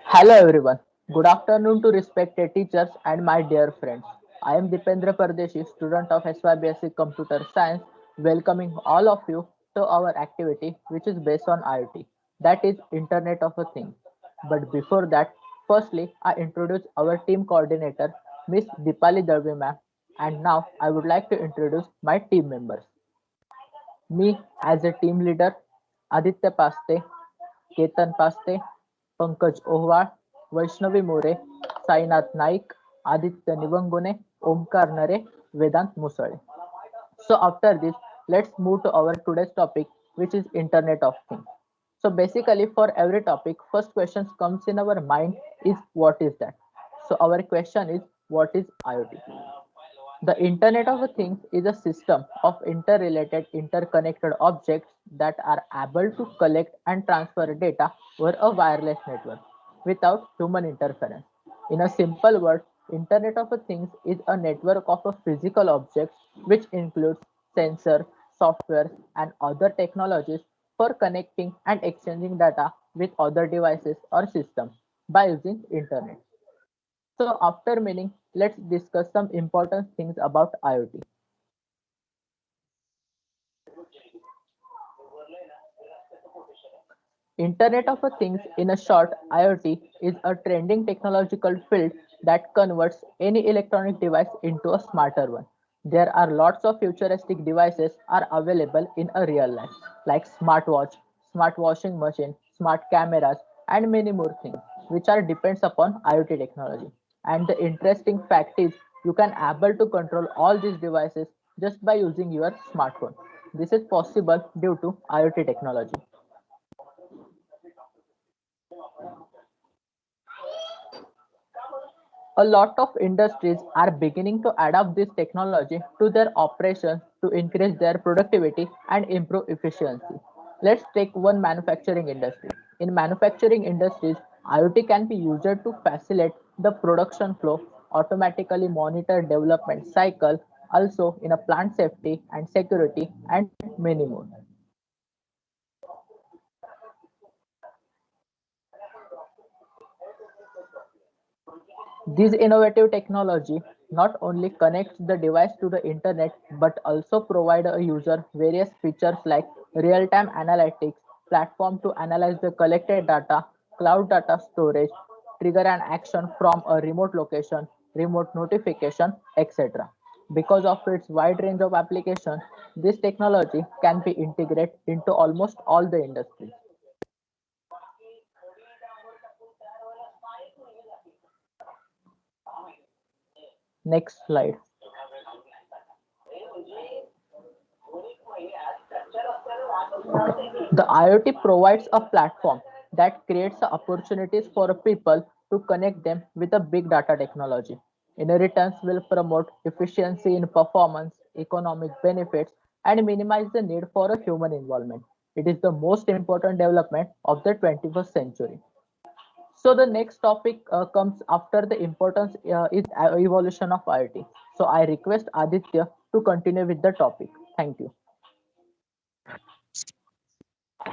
Hello everyone. Good afternoon to respected teachers and my dear friends. I am Dipendra Pardeshi, student of SYBSC Computer Science, welcoming all of you to our activity which is based on IoT, that is Internet of a Thing. But before that, firstly I introduce our team coordinator Miss Dipali Darvi ma'am, and now I would like to introduce my team members. Me as a team leader, Aditya Paste, Ketan Paste, Pankaj Ohwal, Vaishnavi More, Sainath Naik, Aditya Nivangune, Omkar Nare, Vedant Musale. So after this, let's move to our today's topic, which is Internet of Things. So basically, for every topic, first question comes in our mind is what is that? So our question is what is IoT? The Internet of Things is a system of interrelated, interconnected objects that are able to collect and transfer data over a wireless network without human interference. In a simple word, Internet of Things is a network of a physical objects which includes sensors, software, and other technologies for connecting and exchanging data with other devices or systems by using Internet. So after meaning, let's discuss some important things about IoT. Internet of Things in a short, IoT is a trending technological field that converts any electronic device into a smarter one. There are lots of futuristic devices are available in a real life like smartwatch, smart washing machine, smart cameras and many more things which are depends upon IoT technology. And the interesting fact is you can able to control all these devices just by using your smartphone. This is possible due to IoT technology. A lot of industries are beginning to adapt this technology to their operations to increase their productivity and improve efficiency. Let's take one manufacturing industry. In manufacturing industries, IoT can be used to facilitate the production flow, automatically monitor development cycle, also in a plant safety and security and many more. This innovative technology not only connects the device to the internet but also provide a user various features like real-time analytics, platform to analyze the collected data, cloud data storage, trigger an action from a remote location, remote notification, etc. Because of its wide range of applications, this technology can be integrated into almost all the industries. Next slide. The IoT provides a platform that creates opportunities for people to connect them with a big data technology. Inheritance will promote efficiency in performance, economic benefits, and minimize the need for a human involvement. It is the most important development of the 21st century. So the next topic comes after the importance is evolution of IoT. So I request Aditya to continue with the topic. Thank you.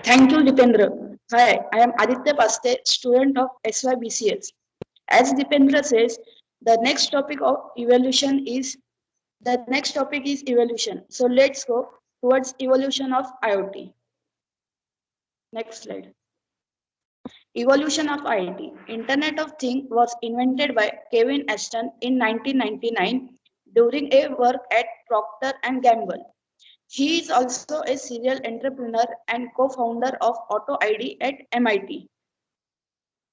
Thank you, Dipendra. Hi, I am Aditya Paste, student of SYBCS. As Dipendra says, the next topic of evolution is evolution. So let's go towards evolution of IoT. Next slide. Evolution of IoT. Internet of Things was invented by Kevin Ashton in 1999 during a work at Procter and Gamble. He is also a serial entrepreneur and co-founder of AutoID at MIT.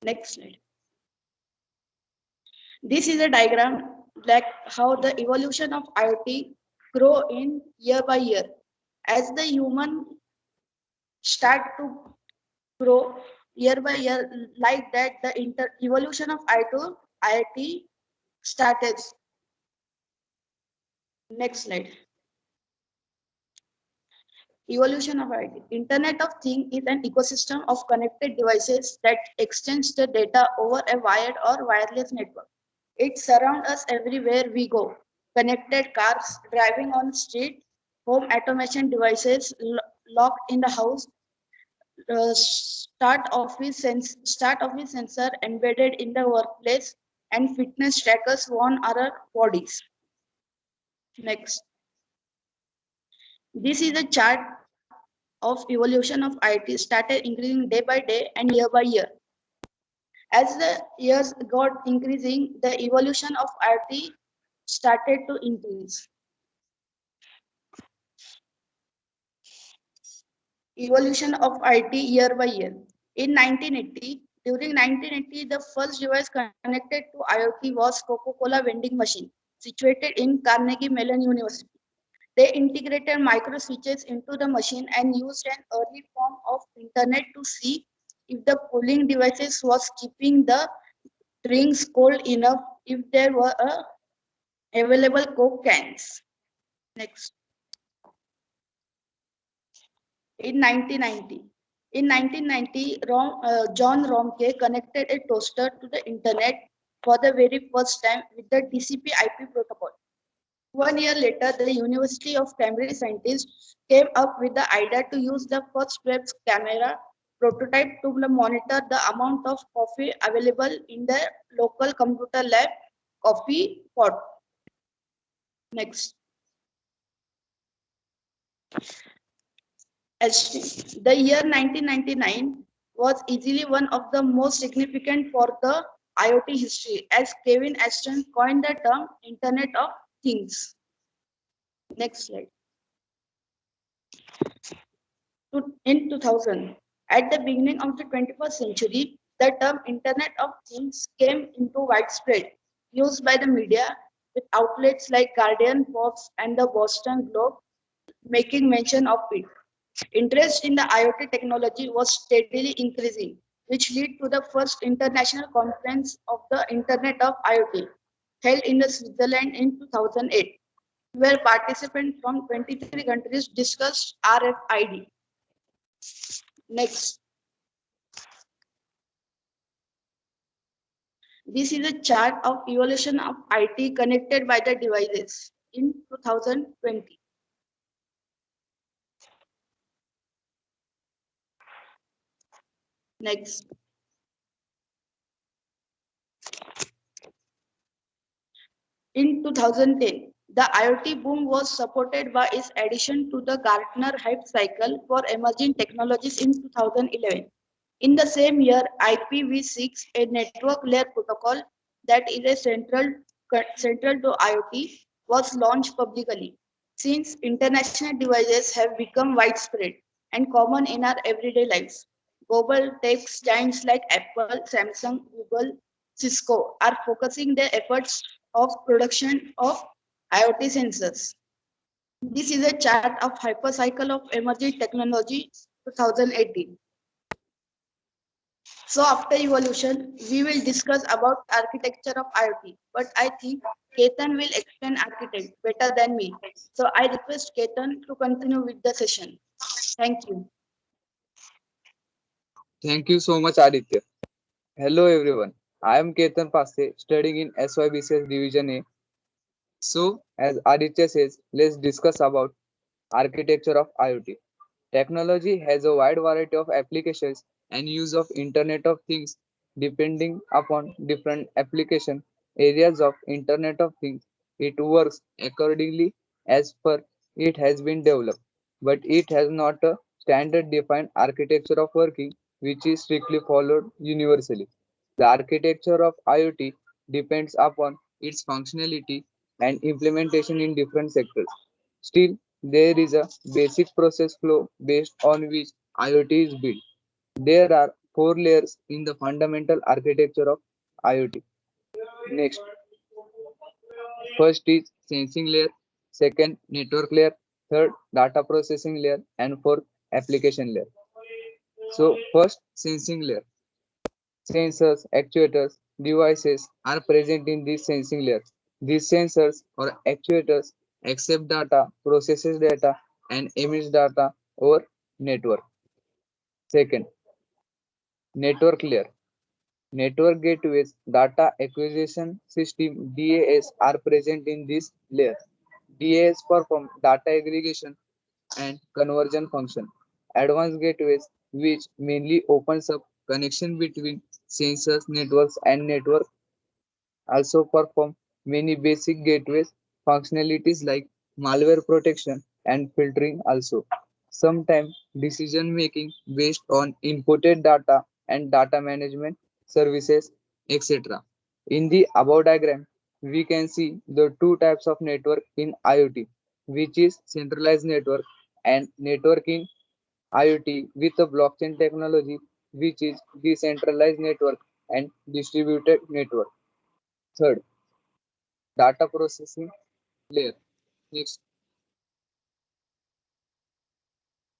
Next slide. This is a diagram like how the evolution of IoT grow in year by year. As the human start to grow year by year, like that the evolution of IoT started. Next slide. Evolution of IoT. Internet of Things is an ecosystem of connected devices that exchange the data over a wired or wireless network. It surrounds us everywhere we go. Connected cars driving on street, home automation devices locked in the house, start office sensor embedded in the workplace, and fitness trackers worn on our bodies. Next, this is a chart of evolution of IT started increasing day by day and year by year. As the years got increasing, the evolution of IT started to increase. Evolution of IT year by year. In 1980, during 1980, the first device connected to IoT was Coca-Cola vending machine, situated in Carnegie Mellon University. They integrated micro switches into the machine and used an early form of internet to see if the cooling devices was keeping the drinks cold enough if there were available Coke cans. Next. In 1990. In 1990, John Romke connected a toaster to the internet for the very first time with the TCP/IP protocol. 1 year later, the University of Cambridge scientists came up with the idea to use the first web camera prototype to monitor the amount of coffee available in the local computer lab coffee pot. Next. The year 1999 was easily one of the most significant for the IoT history, as Kevin Ashton coined the term Internet of Things. Next slide. In 2000, at the beginning of the 21st century, the term Internet of Things came into widespread use by the media, with outlets like Guardian, Forbes, and the Boston Globe making mention of it. Interest in the IoT technology was steadily increasing, which led to the first international conference of the Internet of IoT, held in Switzerland in 2008, where participants from 23 countries discussed RFID. Next. This is a chart of evolution of IT connected by the devices in 2020. Next. In 2010, the IoT boom was supported by its addition to the Gartner Hype Cycle for Emerging Technologies in 2011. In the same year, IPv6, a network layer protocol that is a central to IoT, was launched publicly. Since international devices have become widespread and common in our everyday lives, global tech giants like Apple, Samsung, Google, Cisco are focusing their efforts of production of IoT sensors. This is a chart of hypercycle of emerging technology 2018. So after evolution, we will discuss about architecture of IoT. But I think Ketan will explain architect better than me. So I request Ketan to continue with the session. Thank you. Thank you so much, Aditya. Hello, everyone. I am Ketan Passe, studying in SYBCS Division A. So, as Aditya says, let's discuss about architecture of IoT. Technology has a wide variety of applications and use of Internet of Things depending upon different application areas of Internet of Things. It works accordingly as per it has been developed, but it has not a standard defined architecture of working which is strictly followed universally. The architecture of IoT depends upon its functionality and implementation in different sectors. Still, there is a basic process flow based on which IoT is built. There are four layers in the fundamental architecture of IoT. Next, first is sensing layer, second, network layer, third, data processing layer, and fourth, application layer. So, first, sensing layer. Sensors, actuators, devices are present in this sensing layer. These sensors or actuators accept data, processes data, and emits data over network. Second, network layer. Network gateways, data acquisition system DAS are present in this layer. DAS perform data aggregation and conversion function. Advanced gateways which mainly opens up connection between sensors, networks, and network. Also perform many basic gateways functionalities like malware protection and filtering also. Sometimes decision making based on inputted data and data management services, etc. In the above diagram, we can see the two types of network in IoT, which is centralized network and network in IoT with a blockchain technology, which is decentralized network and distributed network. Third, data processing layer. Next,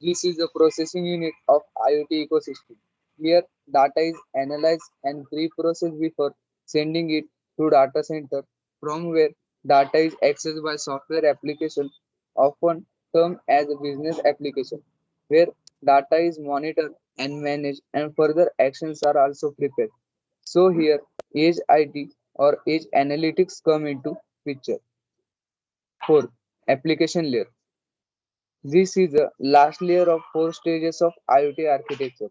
this is the processing unit of IoT ecosystem. Here, data is analyzed and pre-processed before sending it to data center, from where data is accessed by software application, often termed as a business application, where data is monitored and managed, and further actions are also prepared. So here, Edge IT or Edge Analytics come into picture. Fourth, application layer. This is the last layer of four stages of IoT architecture.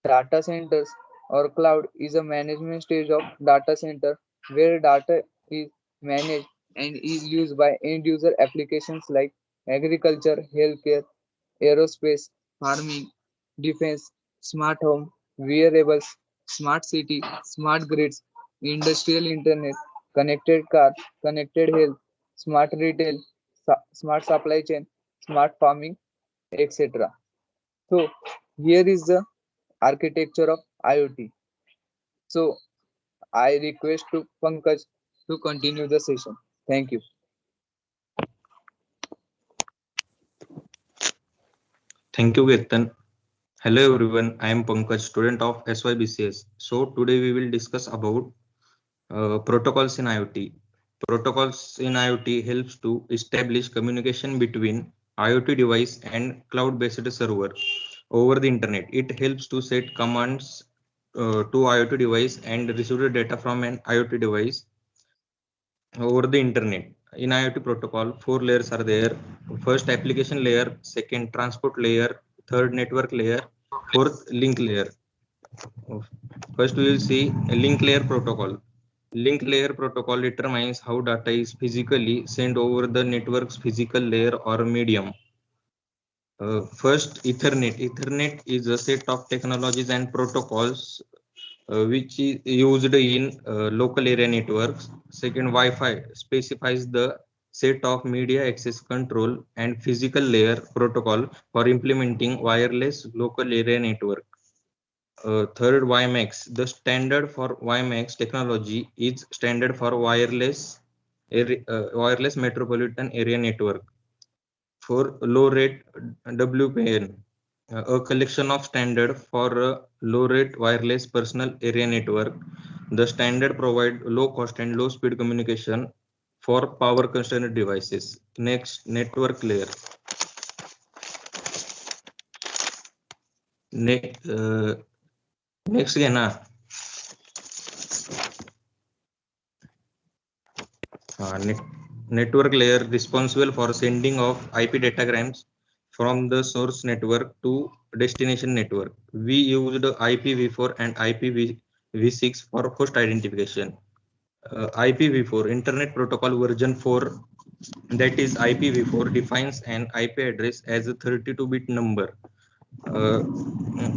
Data centers or cloud is a management stage of data center where data is managed and is used by end user applications like agriculture, healthcare, aerospace, farming, defense, smart home, wearables, smart city, smart grids, industrial internet, connected car, connected health, smart retail, smart supply chain, smart farming, etc. So here is the architecture of IoT. So I request to Pankaj to continue the session. Thank you. Thank you, Ketan. Hello everyone, I am Pankaj, student of SYBCS. So today we will discuss about protocols in IoT. Protocols in IoT helps to establish communication between IoT device and cloud-based server over the internet. It helps to set commands to IoT device and receive the data from an IoT device over the internet. In IoT protocol, four layers are there. First, application layer. Second, transport layer. Third, network layer. Fourth, link layer. First, we will see a link layer protocol. Link layer protocol determines how data is physically sent over the network's physical layer or medium. First, Ethernet. Ethernet is a set of technologies and protocols which is used in local area networks. Second, Wi-Fi specifies the set of media access control and physical layer protocol for implementing wireless local area network. Third, WiMAX. The standard for WiMAX technology is standard for wireless metropolitan area network. For low rate WPN, a collection of standard for low rate wireless personal area network. The standard provide low cost and low speed communication for power constrained devices. Next, network layer. Next again, network layer responsible for sending of IP datagrams from the source network to destination network. We used IPv4 and IPv6 for host identification. IPv4, Internet Protocol version 4, that is IPv4, defines an IP address as a 32-bit number.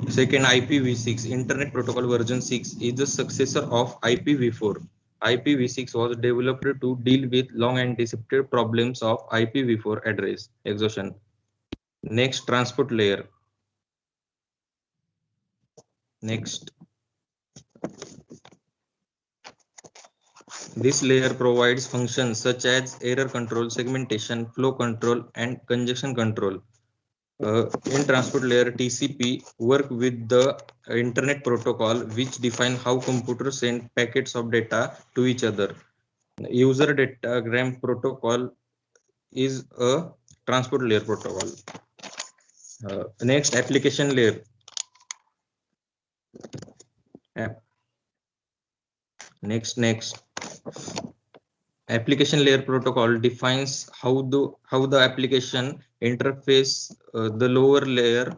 Second, IPv6, Internet Protocol version 6, is the successor of IPv4. IPv6 was developed to deal with long anticipated problems of IPv4 address exhaustion. Next, transport layer. Next, this layer provides functions such as error control, segmentation, flow control, and congestion control. In transport layer, TCP work with the internet protocol, which define how computers send packets of data to each other. User datagram protocol is a transport layer protocol. Next, application layer. Next. Application layer protocol defines how the application interface the lower layer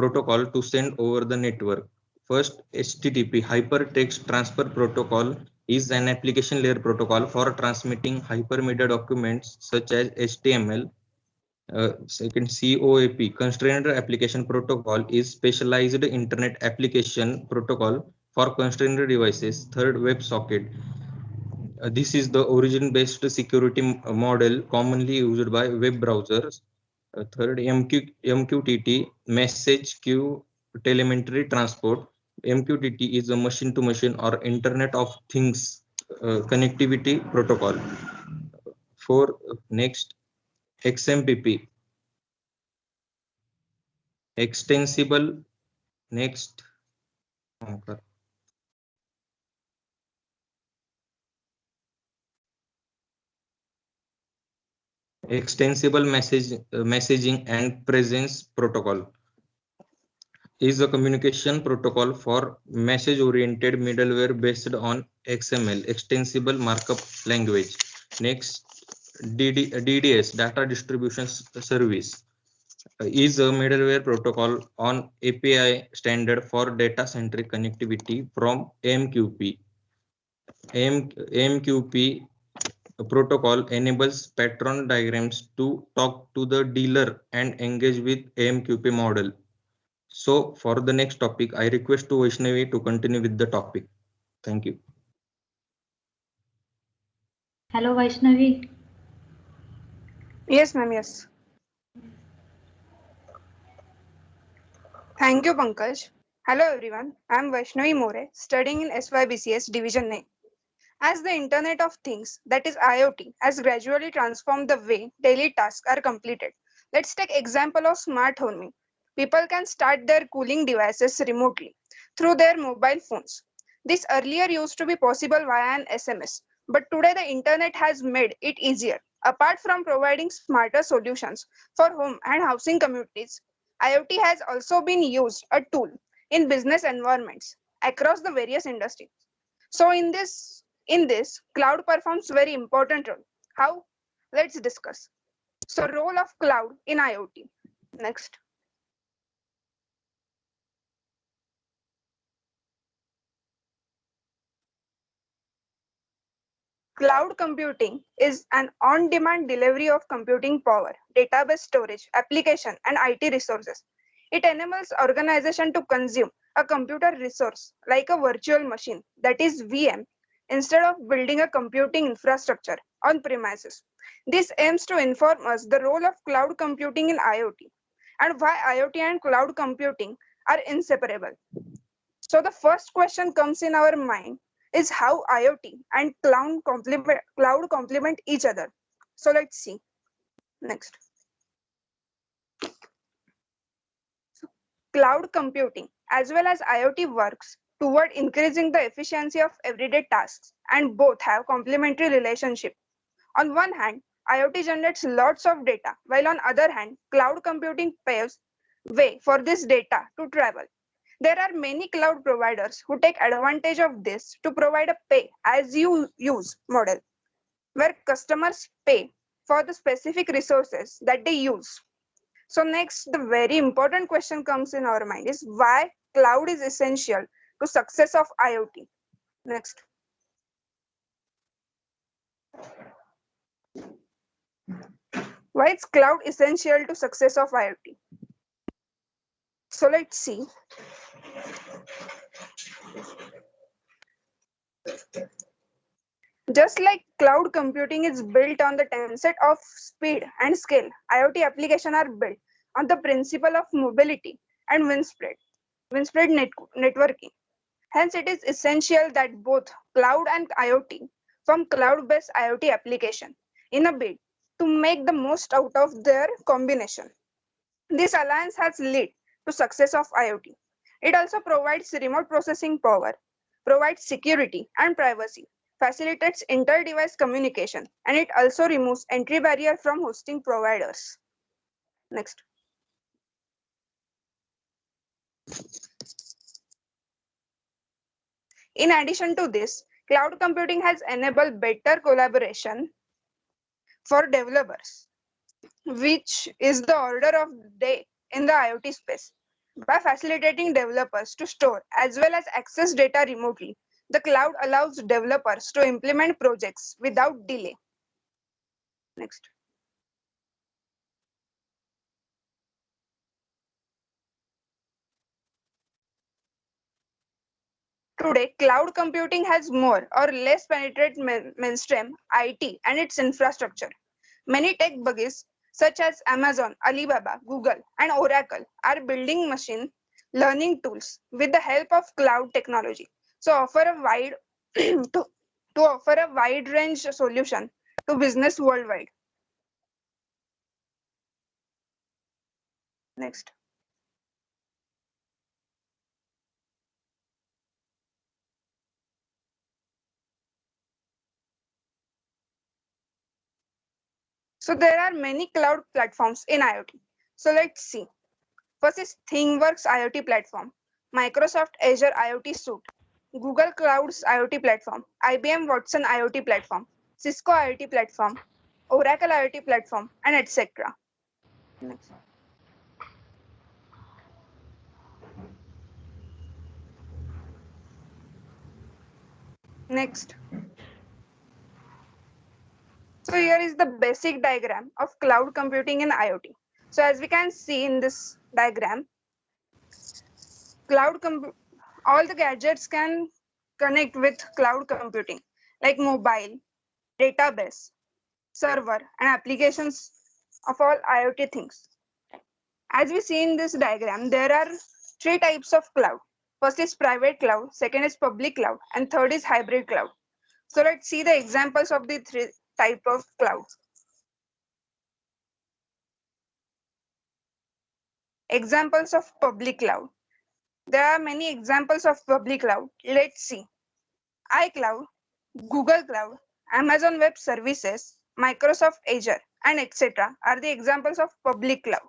protocol to send over the network. First, HTTP, Hypertext Transfer Protocol, is an application layer protocol for transmitting hypermedia documents such as HTML. Second, COAP, Constrained Application Protocol, is specialized internet application protocol for constrained devices. Third, WebSocket. This is the origin-based security model commonly used by web browsers. Third, MQTT, Message Queue Telemetry Transport. MQTT is a machine-to-machine or Internet of Things connectivity protocol. For next, XMPP, Extensible. Next. Extensible messaging and presence protocol is a communication protocol for message-oriented middleware based on XML, Extensible Markup Language. Next, DDS, Data Distribution Service, is a middleware protocol on API standard for data-centric connectivity from AMQP. AMQP protocol enables patron diagrams to talk to the dealer and engage with AMQP model. So for the next topic, I request to Vaishnavi to continue with the topic. Thank you. Hello, Vaishnavi. Yes, ma'am, yes. Thank you, Pankaj. Hello, everyone. I am Vaishnavi More, studying in SYBCS Division A. As the Internet of Things, that is IoT, has gradually transformed the way daily tasks are completed. Let's take example of smart homing. People can start their cooling devices remotely through their mobile phones. This earlier used to be possible via an SMS, but today the Internet has made it easier. Apart from providing smarter solutions for home and housing communities, IoT has also been used a tool in business environments across the various industries. So in this, cloud performs very important role. How? Let's discuss. So role of cloud in IoT. Next. Cloud computing is an on-demand delivery of computing power, database storage, application, and IT resources. It enables organization to consume a computer resource like a virtual machine, that is VM, instead of building a computing infrastructure on premises. This aims to inform us the role of cloud computing in IoT and why IoT and cloud computing are inseparable. So the first question comes in our mind is how IoT and cloud complement each other. So let's see. Next. So cloud computing as well as IoT works toward increasing the efficiency of everyday tasks, and both have complementary relationship. On one hand, IoT generates lots of data, while on other hand, cloud computing paves way for this data to travel. There are many cloud providers who take advantage of this to provide a pay as you use model, where customers pay for the specific resources that they use. So next, the very important question comes in our mind is why cloud is essential to success of IoT. Next. Why is cloud essential to success of IoT? So let's see. Just like cloud computing is built on the concept of speed and scale, IoT applications are built on the principle of mobility and widespread networking. Hence, it is essential that both cloud and IoT form cloud-based IoT application in a bid to make the most out of their combination. This alliance has led to success of IoT. It also provides remote processing power, provides security and privacy, facilitates inter-device communication, and it also removes entry barrier from hosting providers. Next. In addition to this, cloud computing has enabled better collaboration for developers, which is the order of the day in the IoT space. By facilitating developers to store as well as access data remotely, the cloud allows developers to implement projects without delay. Next. Today, cloud computing has more or less penetrated mainstream IT and its infrastructure. Many tech buggies such as Amazon, Alibaba, Google, and Oracle are building machine learning tools with the help of cloud technology. So offer a wide to offer a wide range solution to business worldwide. Next. So there are many cloud platforms in IoT. So let's see. First is ThingWorx IoT platform, Microsoft Azure IoT suite, Google Cloud's IoT platform, IBM Watson IoT platform, Cisco IoT platform, Oracle IoT platform, and etc. Next. Next. So here is the basic diagram of cloud computing in IoT. So as we can see in this diagram, all the gadgets can connect with cloud computing like mobile, database, server, and applications of all IoT things. As we see in this diagram, there are three types of cloud. First is private cloud, second is public cloud, and third is hybrid cloud. So let's see the examples of the three type of cloud. Examples of public cloud. There are many examples of public cloud. Let's see. iCloud, Google Cloud, Amazon Web Services, Microsoft Azure, and etc. are the examples of public cloud.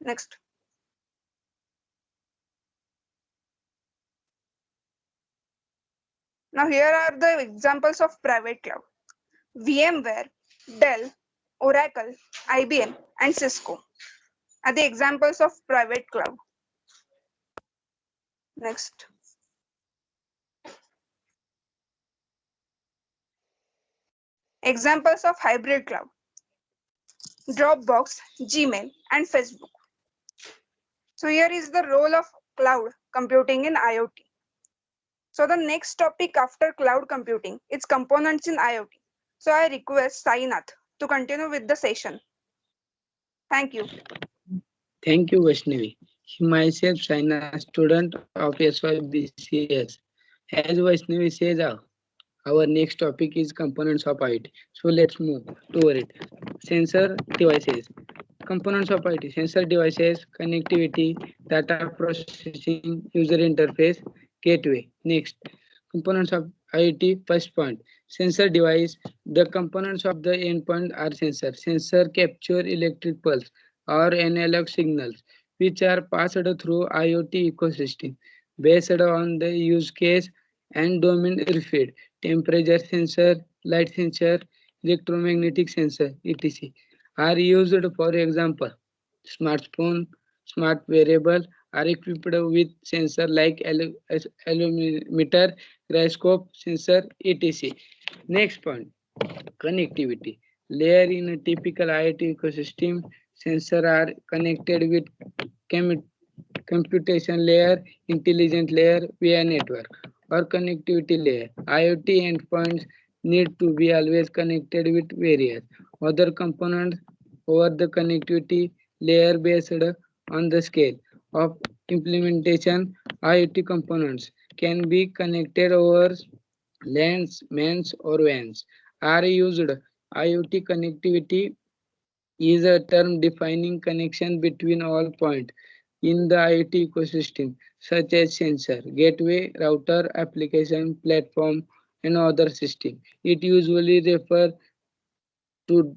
Next. Now here are the examples of private cloud. VMware, Dell, Oracle, IBM, and Cisco are the examples of private cloud. Next. Examples of hybrid cloud. Dropbox, Gmail, and Facebook. So here is the role of cloud computing in IoT. So the next topic after cloud computing is components in IoT. So I request Sainath to continue with the session. Thank you. Thank you, Vaishnavi. Myself, Saina, student of SYBCS. As Vaishnavi says, our next topic is components of IoT. So let's move toward it. Sensor devices. Components of IoT: sensor devices, connectivity, data processing, user interface, gateway. Next, components of IoT. First point, sensor device. The components of the endpoint are sensor. Sensor capture electric pulse or analog signals, which are passed through IoT ecosystem based on the use case and domain referred. Temperature sensor, light sensor, electromagnetic sensor, etc. are used. For example, smartphone, smart wearable are equipped with sensor like allumeter, gyroscope sensor, etc. Next point, connectivity. Layer in a typical IoT ecosystem, sensors are connected with computation layer, intelligent layer via network or connectivity layer. IoT endpoints need to be always connected with various other components over the connectivity layer based on the scale of implementation. IoT components can be connected over LANs, MANs, or WANs are used. IoT connectivity is a term defining connection between all points in the IoT ecosystem, such as sensor, gateway, router, application, platform, and other system. It usually refers to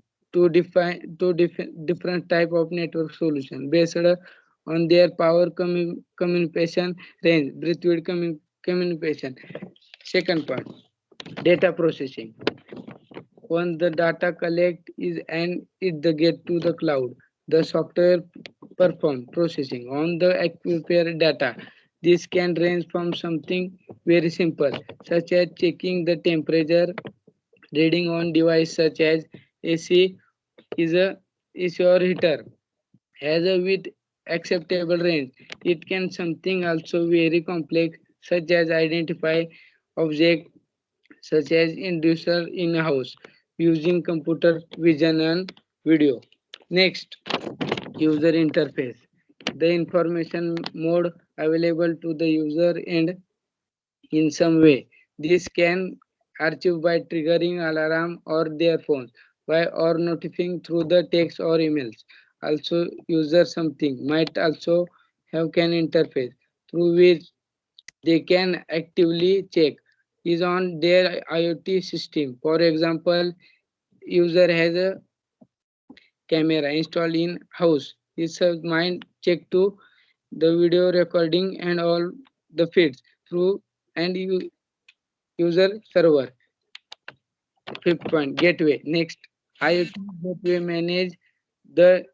different type of network solution based on their power communication range, breadth communication. Second part, data processing. Once the data collect is and it the get to the cloud, the software perform processing on the acquired data. This can range from something very simple, such as checking the temperature, reading on device such as AC is your heater, has a with acceptable range. It can something also very complex, such as identify object such as inducer in a house using computer vision and video. Next, user interface. The information mode available to the user and in some way. This can achieve by triggering alarm or their phones by or notifying through the text or emails. Also, user something might also have can interface through which they can actively check is on their IoT system. For example, user has a camera installed in house. His mind check to the video recording and all the feeds through and user server. Fifth point, gateway. Next, IoT gateway manage the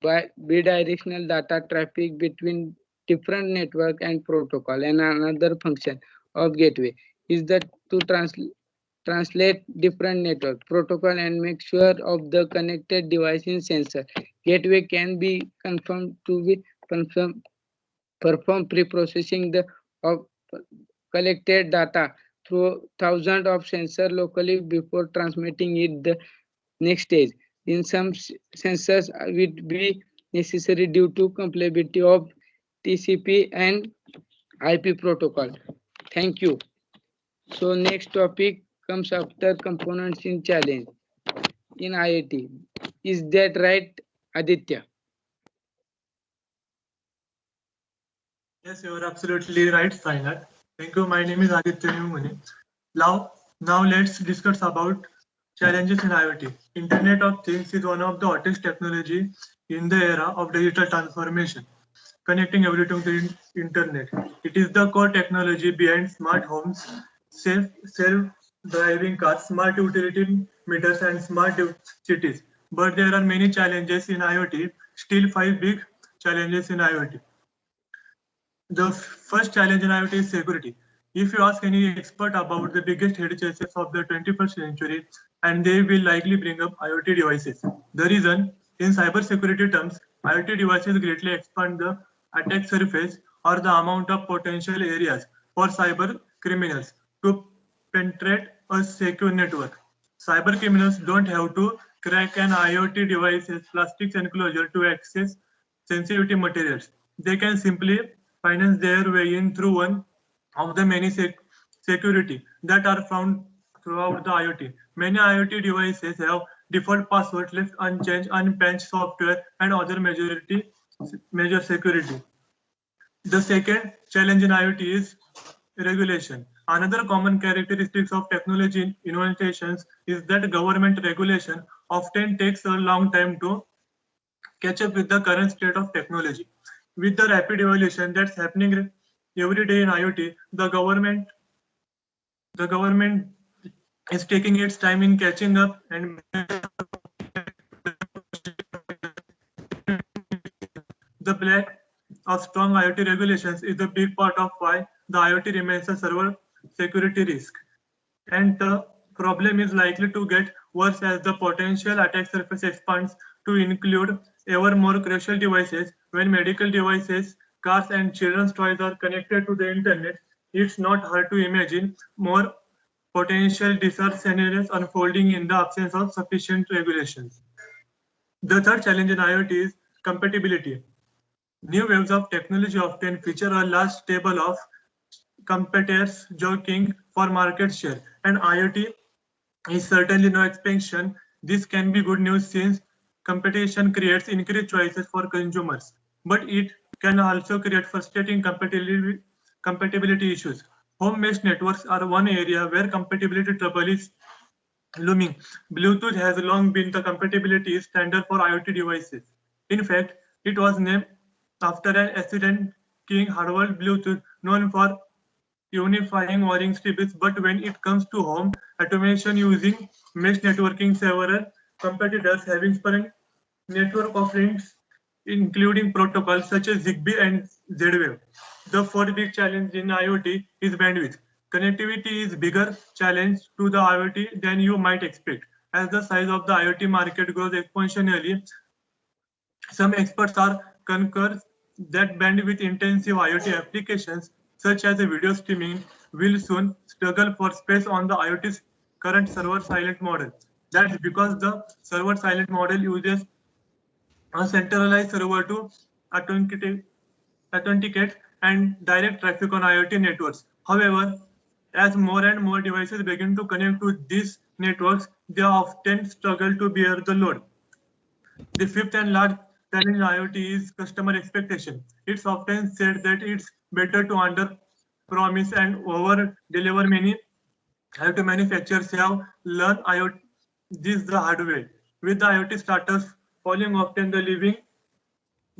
bidirectional data traffic between different network and protocol. And another function of gateway is that to translate different network protocol and make sure of the connected device in sensor. Gateway can be confirmed to be confirm, perform pre-processing the of collected data through thousands of sensors locally before transmitting it the next stage. In some sensors would be necessary due to compatibility of TCP and IP protocol. Thank you. So next topic comes after components in challenge in IoT. Is that right, Aditya? Yes, you are absolutely right, Sainath. Thank you. My name is Aditya Mune. Now let's discuss about challenges in IoT. Internet of Things is one of the hottest technology in the era of digital transformation, connecting everything to internet. It is the core technology behind smart homes, self-driving cars, smart utility meters, and smart cities. But there are many challenges in IoT. Still, 5 big challenges in IoT. The first challenge in IoT is security. If you ask any expert about the biggest head cases of the 21st century, and they will likely bring up IoT devices. The reason, in cybersecurity terms, IoT devices greatly expand the attack surface or the amount of potential areas for cyber criminals to penetrate a secure network. Cyber criminals don't have to crack an IoT device's plastic enclosure to access sensitive materials. They can simply finance their way in through one of the many security that are found throughout the IoT. Many IoT devices have default passwords left unchanged, unpatched software, and other major security. The second challenge in IoT is regulation. Another common characteristics of technology innovations is that government regulation often takes a long time to catch up with the current state of technology. With the rapid evolution that's happening every day in IoT, the government is taking its time in catching up, and the lack of strong IoT regulations is a big part of why the IoT remains a server security risk. And the problem is likely to get worse as the potential attack surface expands to include ever more crucial devices. When medical devices, cars, and children's toys are connected to the internet, it's not hard to imagine more potential disaster scenarios unfolding in the absence of sufficient regulations. The third challenge in IoT is compatibility. New waves of technology often feature a large table of competitors jockeying for market share, and IoT is certainly no exception. This can be good news since competition creates increased choices for consumers, but it can also create frustrating compatibility issues. Home mesh networks are one area where compatibility trouble is looming. Bluetooth has long been the compatibility standard for IoT devices. In fact, it was named after an accident king Harvard Bluetooth, known for unifying wiring strips, but when it comes to home automation using mesh networking, several competitors having spun network offerings including protocols such as Zigbee and Z-Wave. The fourth big challenge in IoT is bandwidth. Connectivity is bigger challenge to the IoT than you might expect. As the size of the IoT market grows exponentially, some experts are concur that bandwidth-intensive IoT applications, such as video streaming, will soon struggle for space on the IoT's current server-silent model. That's because the server-silent model uses a centralized server to authenticate, authenticate and direct traffic on IoT networks. However, as more and more devices begin to connect to these networks, they often struggle to bear the load. The fifth and last challenge in IoT is customer expectation. It's often said that it's better to under promise and over deliver. Many IoT manufacturers have learned IoT this the hard way. With the IoT startups falling often the living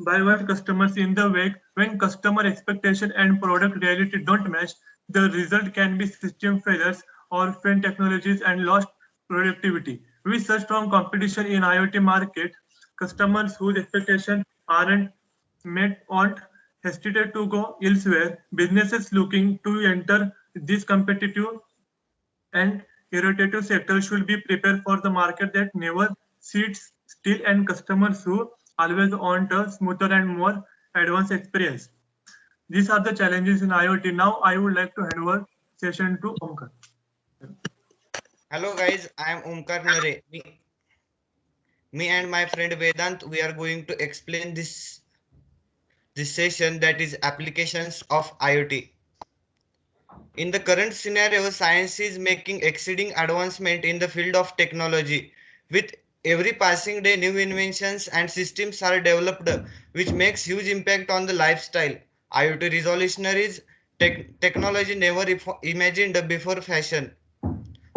by what customers in the wake. When customer expectation and product reality don't match, the result can be system failures, orphan technologies, and lost productivity. With such strong competition in IoT market, customers whose expectations aren't met won't hesitate to go elsewhere. Businesses looking to enter this competitive and irritative sector should be prepared for the market that never sits still and customers who always want a smoother and more advanced experience. These are the challenges in IoT. Now I would like to hand over session to Omkar. Hello guys, I am Omkar Nare. Me and my friend Vedant, we are going to explain this session, that is applications of IoT. In the current scenario, science is making exceeding advancement in the field of technology. With every passing day, new inventions and systems are developed, which makes huge impact on the lifestyle. IoT revolutionaries technology never imagined before fashion.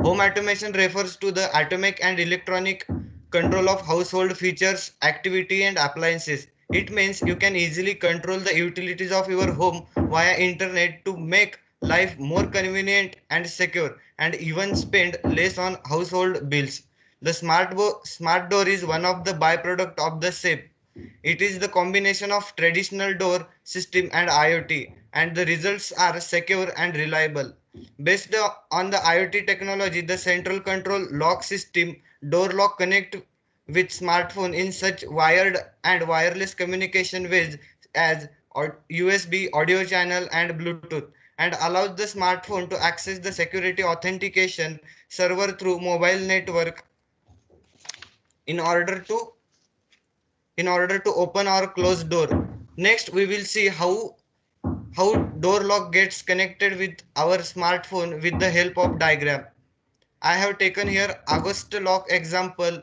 Home automation refers to the atomic and electronic control of household features, activity, and appliances. It means you can easily control the utilities of your home via internet to make life more convenient and secure, and even spend less on household bills. The smart door is one of the byproduct of the same. It is the combination of traditional door system and IoT, and the results are secure and reliable. Based on the IoT technology, the central control lock system door lock connect with smartphone in such wired and wireless communication ways as USB, audio channel, and Bluetooth, and allows the smartphone to access the security authentication server through mobile network in order to open or close door. Next, we will see how door lock gets connected with our smartphone with the help of diagram. I have taken here August lock example.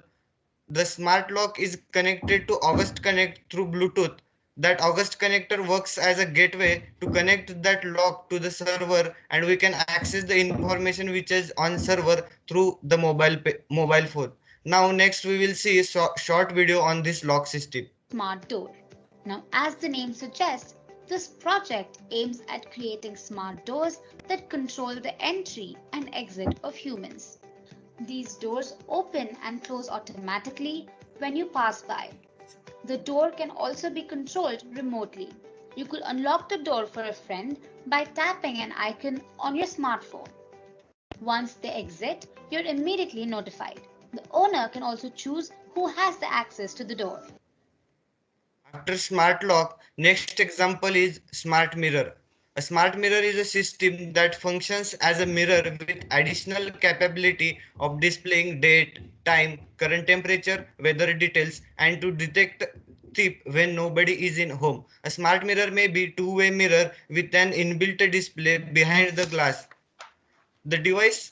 The smart lock is connected to August Connect through Bluetooth. That August connector works as a gateway to connect that lock to the server, and we can access the information which is on server through the mobile phone. Now next we will see a short video on this lock system. Smart door. Now, as the name suggests, this project aims at creating smart doors that control the entry and exit of humans. These doors open and close automatically when you pass by. The door can also be controlled remotely. You could unlock the door for a friend by tapping an icon on your smartphone. Once they exit, you're immediately notified. The owner can also choose who has the access to the door. After smart lock, next example is smart mirror. A smart mirror is a system that functions as a mirror with additional capability of displaying date, time, current temperature, weather details, and to detect thief when nobody is in home. A smart mirror may be two-way mirror with an inbuilt display behind the glass. The device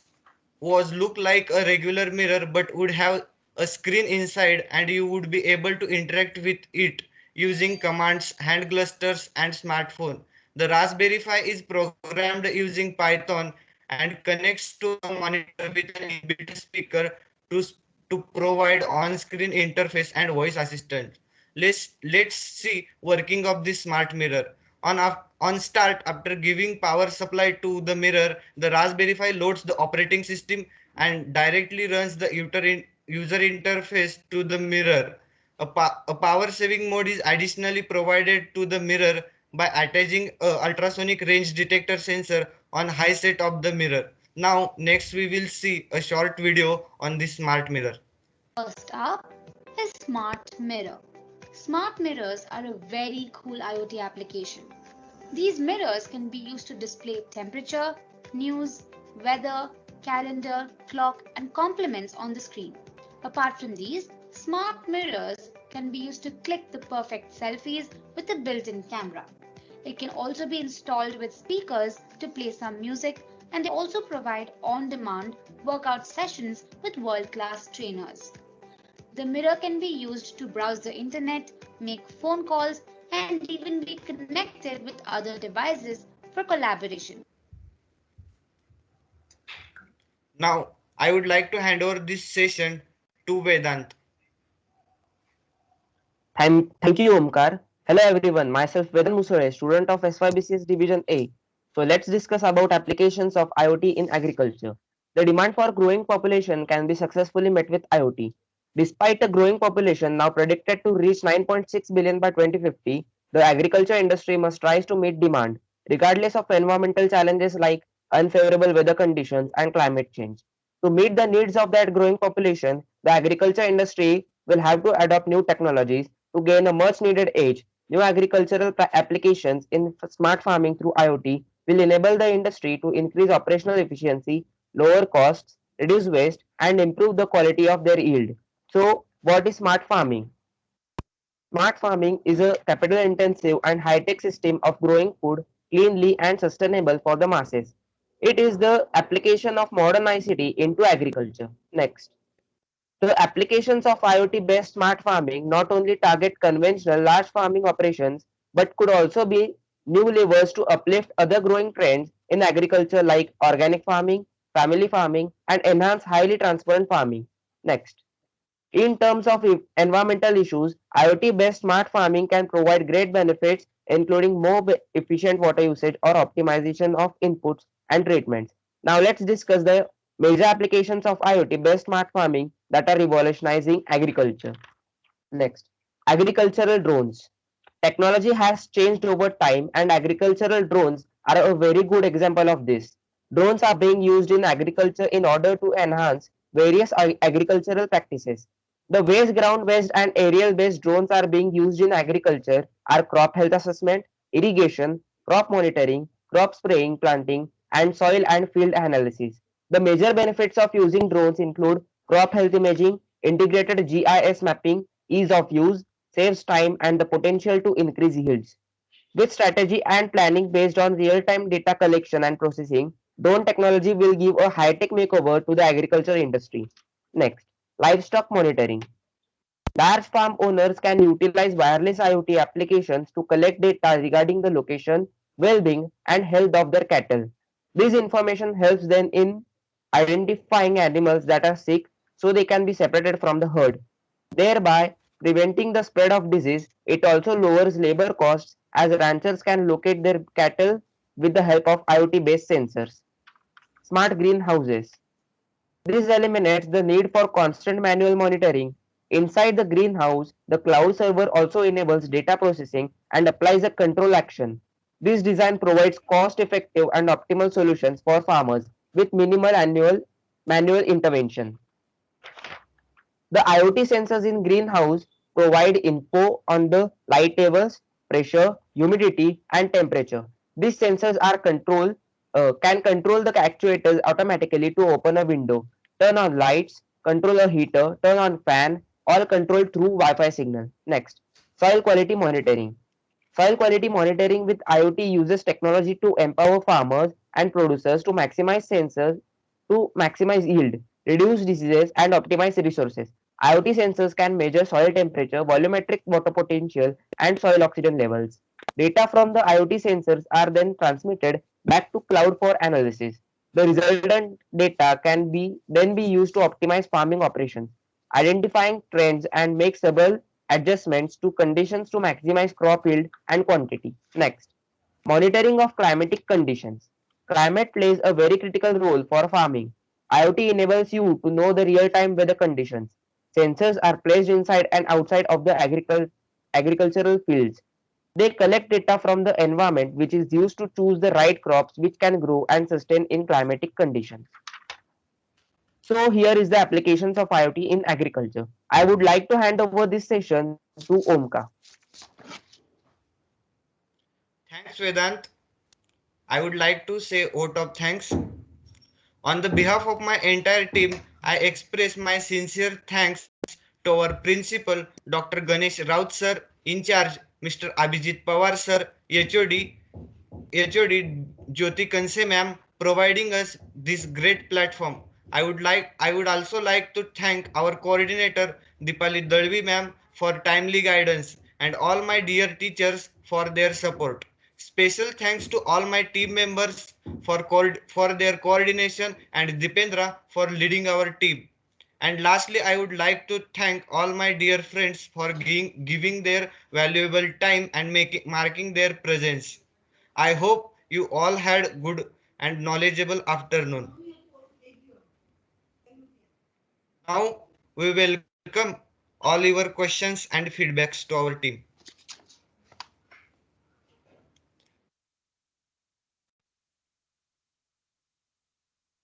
was look like a regular mirror but would have a screen inside, and you would be able to interact with it using commands, hand gestures, and smartphone. The Raspberry Pi is programmed using Python and connects to a monitor with an inbuilt speaker to provide on-screen interface and voice assistant. Let's see working of this smart mirror. On start, after giving power supply to the mirror, the Raspberry Pi loads the operating system and directly runs the user interface to the mirror. A power saving mode is additionally provided to the mirror by attaching a ultrasonic range detector sensor on high set of the mirror. Now, next we will see a short video on this smart mirror. First up is Smart Mirror. Smart mirrors are a very cool IoT application. These mirrors can be used to display temperature, news, weather, calendar, clock, and compliments on the screen. Apart from these, smart mirrors can be used to click the perfect selfies with a built-in camera. It can also be installed with speakers to play some music, and they also provide on-demand workout sessions with world-class trainers. The mirror can be used to browse the internet, make phone calls, and even be connected with other devices for collaboration. Now, I would like to hand over this session to Vedant. Thank you, Omkar. Hello everyone, myself Vedant Musore, student of SYBCS Division A. So let's discuss about applications of IoT in agriculture. The demand for growing population can be successfully met with IoT. Despite a growing population now predicted to reach 9.6 billion by 2050, the agriculture industry must strive to meet demand, regardless of environmental challenges like unfavorable weather conditions and climate change. To meet the needs of that growing population, the agriculture industry will have to adopt new technologies to gain a much needed edge. New agricultural applications in smart farming through IoT will enable the industry to increase operational efficiency, lower costs, reduce waste, and improve the quality of their yield. So, what is smart farming? Smart farming is a capital intensive and high tech system of growing food cleanly and sustainable for the masses. It is the application of modern ICT into agriculture. Next. The applications of IoT based smart farming not only target conventional large farming operations but could also be new levers to uplift other growing trends in agriculture like organic farming, family farming, and enhanced highly transparent farming. Next. In terms of environmental issues, IoT based smart farming can provide great benefits, including more efficient water usage or optimization of inputs and treatments. Now, let's discuss the major applications of IoT based smart farming that are revolutionizing agriculture. Next, agricultural drones. Technology has changed over time, and agricultural drones are a very good example of this. Drones are being used in agriculture in order to enhance various agricultural practices. The ways ground based and aerial based drones are being used in agriculture are crop health assessment, irrigation, crop monitoring, crop spraying, planting, and soil and field analysis. The major benefits of using drones include crop health imaging, integrated GIS mapping, ease of use, saves time, and the potential to increase yields. With strategy and planning based on real-time data collection and processing, drone technology will give a high-tech makeover to the agriculture industry. Next, livestock monitoring. Large farm owners can utilize wireless IoT applications to collect data regarding the location, well-being, and health of their cattle. This information helps them in identifying animals that are sick so they can be separated from the herd, thereby preventing the spread of disease. It also lowers labor costs as ranchers can locate their cattle with the help of IoT based sensors. Smart greenhouses. This eliminates the need for constant manual monitoring. Inside the greenhouse, the cloud server also enables data processing and applies a control action. This design provides cost-effective and optimal solutions for farmers with minimal manual intervention. The IoT sensors in greenhouse provide info on the light levels, pressure, humidity, and temperature. These sensors can control the actuators automatically to open a window, turn on lights, control a heater, turn on fan, all controlled through Wi-Fi signal. Next, soil quality monitoring. Soil quality monitoring with IoT uses technology to empower farmers and producers to maximize yield, reduce diseases, and optimize resources. IoT sensors can measure soil temperature, volumetric water potential, and soil oxygen levels. Data from the IoT sensors are then transmitted back to cloud for analysis. The resultant data can then be used to optimize farming operations, identifying trends and make several adjustments to conditions to maximize crop yield and quantity. Next, monitoring of climatic conditions. Climate plays a very critical role for farming. IoT enables you to know the real-time weather conditions. Sensors are placed inside and outside of the agricultural fields. They collect data from the environment, which is used to choose the right crops which can grow and sustain in climatic conditions. So here is the applications of IoT in agriculture. I would like to hand over this session to Omkar. Thanks, Vedant. I would like to say a vote of thanks. On the behalf of my entire team, I express my sincere thanks to our principal, Dr. Ganesh Raut sir, in charge, Mr. Abhijit Pawar sir, HOD Jyoti Kanse ma'am, providing us this great platform. I would also like to thank our coordinator, Dipali Dalvi ma'am, for timely guidance, and all my dear teachers for their support. Special thanks to all my team members for their coordination, and Dipendra for leading our team. And lastly, I would like to thank all my dear friends for giving their valuable time and marking their presence. I hope you all had good and knowledgeable afternoon. Now we welcome all your questions and feedbacks to our team.